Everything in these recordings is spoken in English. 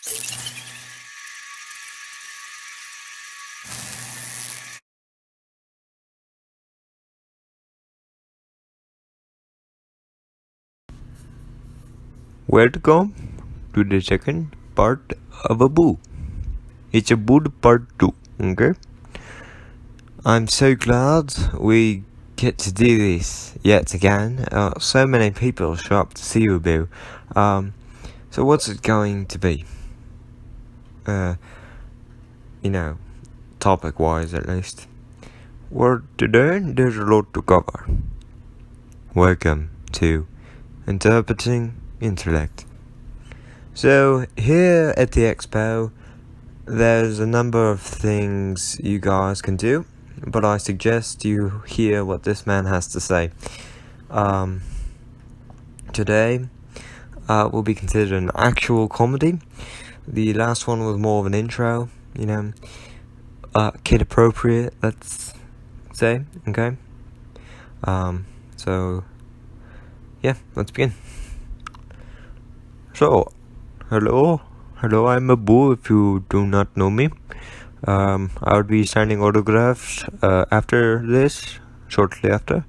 Welcome to the second part of a boo. It's a boo part 2, okay? I'm so glad we get to do this yet again. So many people show up to see you, boo. So what's it going to be? Topic-wise at least. Well, today there's a lot to cover. Welcome to Interpreting Intellect. So here at the expo, there's a number of things you guys can do, but I suggest you hear what this man has to say. Today will be considered an actual comedy. The last one was more of an intro, kid appropriate, let's say, okay? So yeah, let's begin. So, hello, I'm a boo if you do not know me. I'll be signing autographs after this, shortly after.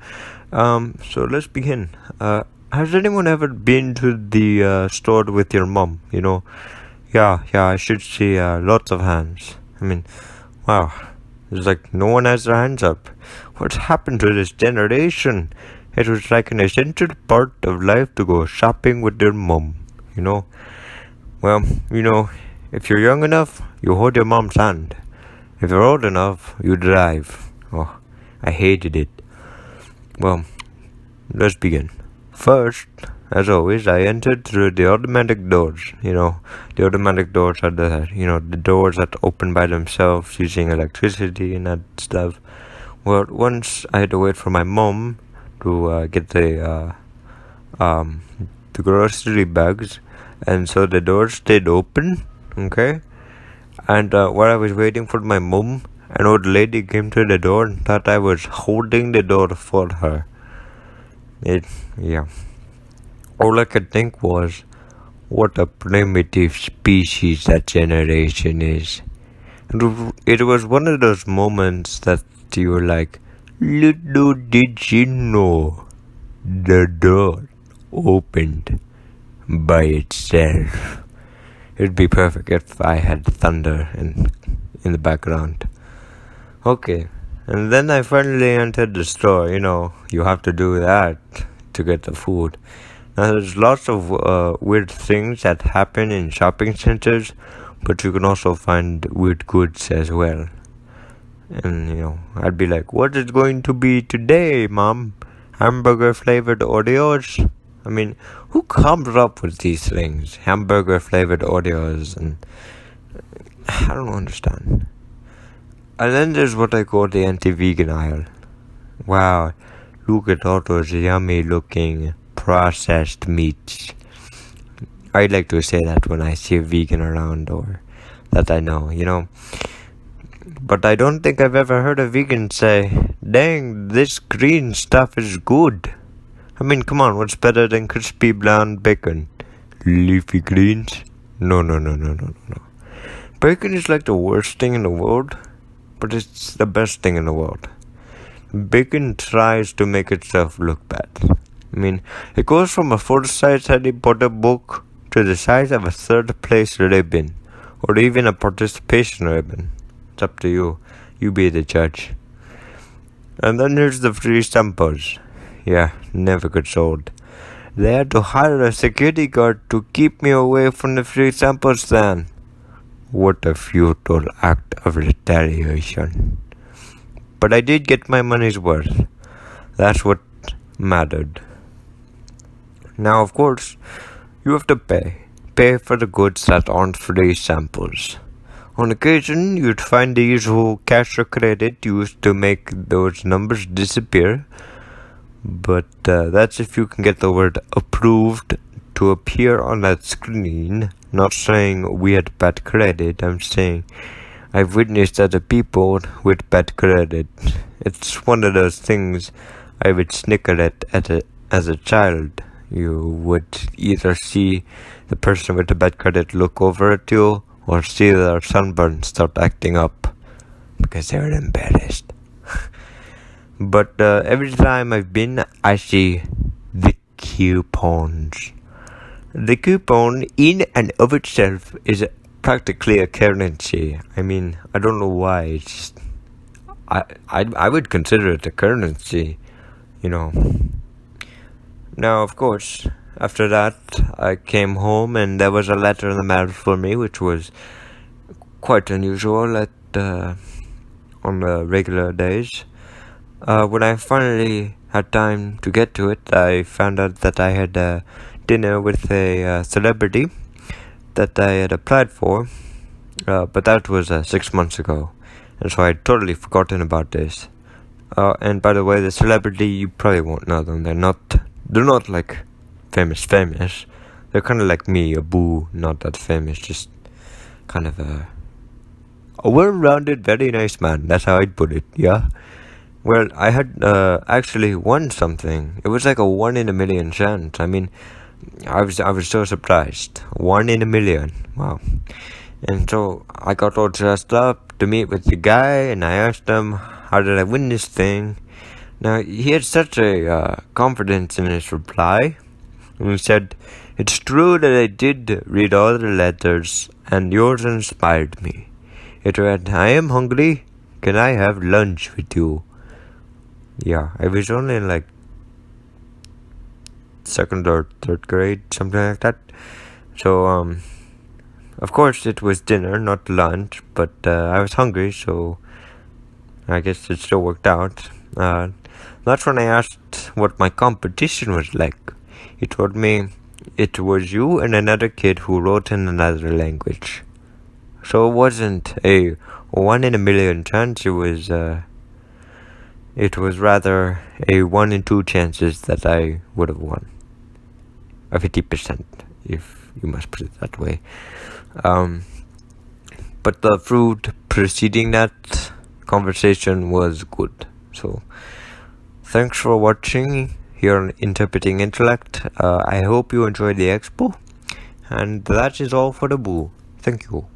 So let's begin. Has anyone ever been to the store with your mom? Yeah, I should see lots of hands. I mean, wow, it's like no one has their hands up. What's happened to this generation? It was like an essential part of life to go shopping with your mom. Well, if you're young enough, you hold your mom's hand. If you're old enough, you drive. Oh, I hated it. Well, let's begin. First, as always, I entered through the automatic doors. The automatic doors are the doors that open by themselves using electricity and that stuff. Well, once I had to wait for my mom to get the grocery bags, and so the door stayed open, okay? And while I was waiting for my mom, an old lady came to the door and thought I was holding the door for her. All I could think was, what a primitive species that generation is. It was one of those moments that you were like, little did you know, the door opened by itself. It'd be perfect if I had thunder in the background. Okay, and then I finally entered the store. You have to do that to get the food. Now there's lots of weird things that happen in shopping centers, but you can also find weird goods as well. And I'd be like, what is going to be today, Mom? Hamburger flavored Oreos? I mean, who comes up with these things? Hamburger flavored Oreos, and I don't understand. And then there's what I call the anti-vegan aisle. Wow, look at all those yummy looking processed meats. I like to say that when I see a vegan around or that I know, But I don't think I've ever heard a vegan say, dang, this green stuff is good. I mean, come on, what's better than crispy brown bacon? Leafy greens? No. Bacon is like the worst thing in the world, but it's the best thing in the world. Bacon tries to make itself look bad. I mean, it goes from a full-size Harry Potter book to the size of a third-place ribbon, or even a participation ribbon. It's up to you. You be the judge. And then there's the free samples. Yeah, never gets old. They had to hire a security guard to keep me away from the free sample stand. What a futile act of retaliation. But I did get my money's worth. That's what mattered. Now, of course, you have to pay. Pay for the goods that aren't free samples. On occasion, you'd find the usual cash or credit used to make those numbers disappear. But that's if you can get the word approved to appear on that screen. Not saying we had bad credit, I'm saying I've witnessed other people with bad credit. It's one of those things I would snicker at as a child. You would either see the person with the bad credit look over at you or see their sunburn start acting up because they're embarrassed. But every time I've been, I see the coupons. The coupon in and of itself is practically a currency. I mean, I don't know why. It's just, I would consider it a currency, you know. Now, of course, after that, I came home and there was a letter in the mail for me, which was quite unusual on the regular days. When I finally had time to get to it, I found out that I had dinner with a celebrity that I had applied for, but that was 6 months ago, and so I had totally forgotten about this. And by the way, the celebrity, you probably won't know them. They're not like famous. They're kind of like me, a boo, not that famous, just kind of a well-rounded, very nice man. That's how I'd put it, yeah? Well, I had actually won something. It was like a 1 in a million chance. I mean, I was so surprised. 1 in a million. Wow. And so I got all dressed up to meet with the guy, and I asked him, how did I win this thing? Now, he had such a confidence in his reply. And he said, it's true that I did read all the letters, and yours inspired me. It read, I am hungry. Can I have lunch with you? Yeah, I was only in like 2nd or 3rd grade, something like that. So, of course it was dinner, not lunch, but I was hungry, so I guess it still worked out. That's when I asked what my competition was like. He told me it was you and another kid who wrote in another language. So it wasn't a 1 in a million chance, it was rather a 1 in 2 chances that I would have won. A 50%, if you must put it that way. But the fruit preceding that conversation was good. So, thanks for watching here on Interpreting Intellect. I hope you enjoyed the expo. And that is all for the boo. Thank you.